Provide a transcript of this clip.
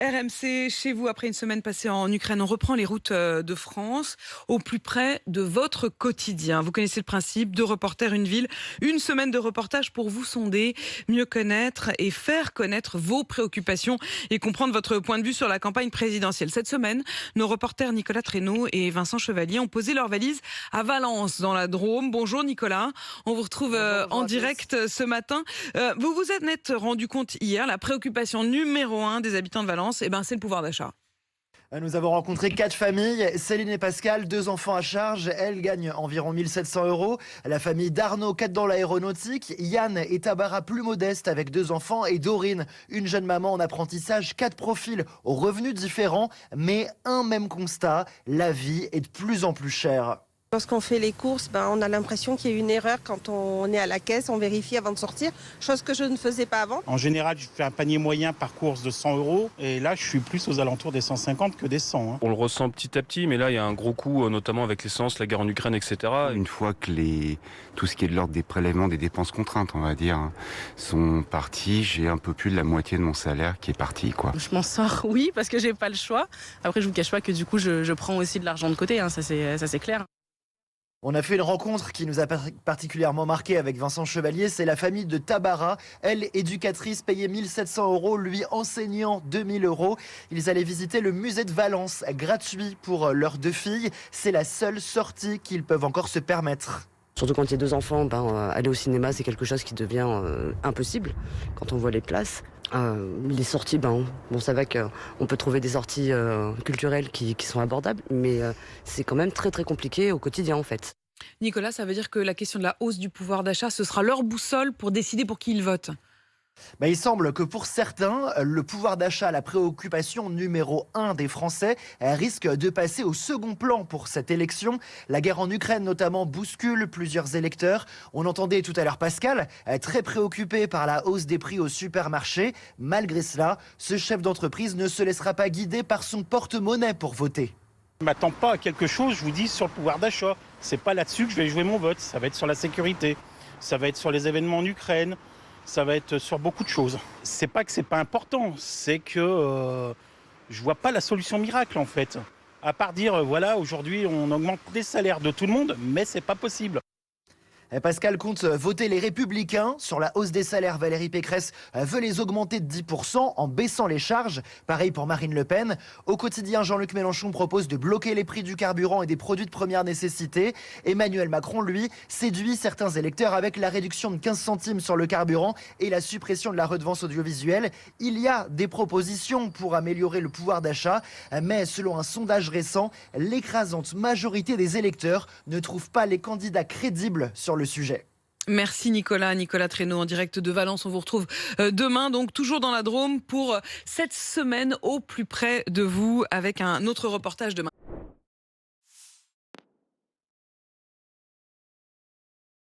RMC, chez vous, après une semaine passée en Ukraine, on reprend les routes de France, au plus près de votre quotidien. Vous connaissez le principe, 2 reporters, une ville, une semaine de reportage pour vous sonder, mieux connaître et faire connaître vos préoccupations et comprendre votre point de vue sur la campagne présidentielle. Cette semaine, nos reporters Nicolas Traîneau et Vincent Chevalier ont posé leurs valises à Valence, dans la Drôme. Bonjour Nicolas, on vous retrouve en direct ce matin. Vous vous en êtes rendu compte hier, la préoccupation numéro 1 des habitants de Valence, c'est le pouvoir d'achat. Nous avons rencontré 4 familles. Céline et Pascal, 2 enfants à charge. Elles gagnent environ 1 700 €. La famille d'Arnaud, 4 dans l'aéronautique. Yann et Tabara, plus modestes, avec 2 enfants. Et Dorine, une jeune maman en apprentissage. 4 profils aux revenus différents, mais un même constat, la vie est de plus en plus chère. Lorsqu'on fait les courses, on a l'impression qu'il y a une erreur quand on est à la caisse, on vérifie avant de sortir, chose que je ne faisais pas avant. En général, je fais un panier moyen par course de 100 € et là, je suis plus aux alentours des 150 que des 100. On le ressent petit à petit, mais là, il y a un gros coup, notamment avec l'essence, la guerre en Ukraine, etc. Une fois que tout ce qui est de l'ordre des prélèvements, des dépenses contraintes, on va dire, sont partis, j'ai un peu plus de la moitié de mon salaire qui est parti, quoi. Je m'en sors, oui, parce que j'ai pas le choix. Après, je vous cache pas que du coup, je prends aussi de l'argent de côté, ça c'est clair. On a fait une rencontre qui nous a particulièrement marqué avec Vincent Chevalier, c'est la famille de Tabara. Elle, éducatrice, payait 1 700 €, lui enseignant 2 000 €. Ils allaient visiter le musée de Valence, gratuit pour leurs 2 filles. C'est la seule sortie qu'ils peuvent encore se permettre. Surtout quand il y a 2 enfants, aller au cinéma, c'est quelque chose qui devient impossible quand on voit les places. Les sorties, ça va qu'on peut trouver des sorties culturelles qui sont abordables, mais c'est quand même très très compliqué au quotidien en fait. Nicolas, ça veut dire que la question de la hausse du pouvoir d'achat, ce sera leur boussole pour décider pour qui ils votent? Il semble que pour certains, le pouvoir d'achat, la préoccupation numéro 1 des Français, risque de passer au second plan pour cette élection. La guerre en Ukraine notamment bouscule plusieurs électeurs. On entendait tout à l'heure Pascal, très préoccupé par la hausse des prix au supermarché. Malgré cela, ce chef d'entreprise ne se laissera pas guider par son porte-monnaie pour voter. Je ne m'attends pas à quelque chose, je vous dis, sur le pouvoir d'achat. C'est pas là-dessus que je vais jouer mon vote. Ça va être sur la sécurité, ça va être sur les événements en Ukraine. Ça va être sur beaucoup de choses. C'est pas que c'est pas important, c'est que je vois pas la solution miracle en fait. À part dire voilà, aujourd'hui on augmente les salaires de tout le monde, mais c'est pas possible. Pascal compte voter les Républicains. Sur la hausse des salaires, Valérie Pécresse veut les augmenter de 10% en baissant les charges. Pareil pour Marine Le Pen. Au quotidien, Jean-Luc Mélenchon propose de bloquer les prix du carburant et des produits de première nécessité. Emmanuel Macron, lui, séduit certains électeurs avec la réduction de 15 centimes sur le carburant et la suppression de la redevance audiovisuelle. Il y a des propositions pour améliorer le pouvoir d'achat, mais selon un sondage récent, l'écrasante majorité des électeurs ne trouve pas les candidats crédibles sur le sujet. Merci Nicolas Traîneau en direct de Valence. On vous retrouve demain, donc toujours dans la Drôme pour cette semaine au plus près de vous avec un autre reportage demain.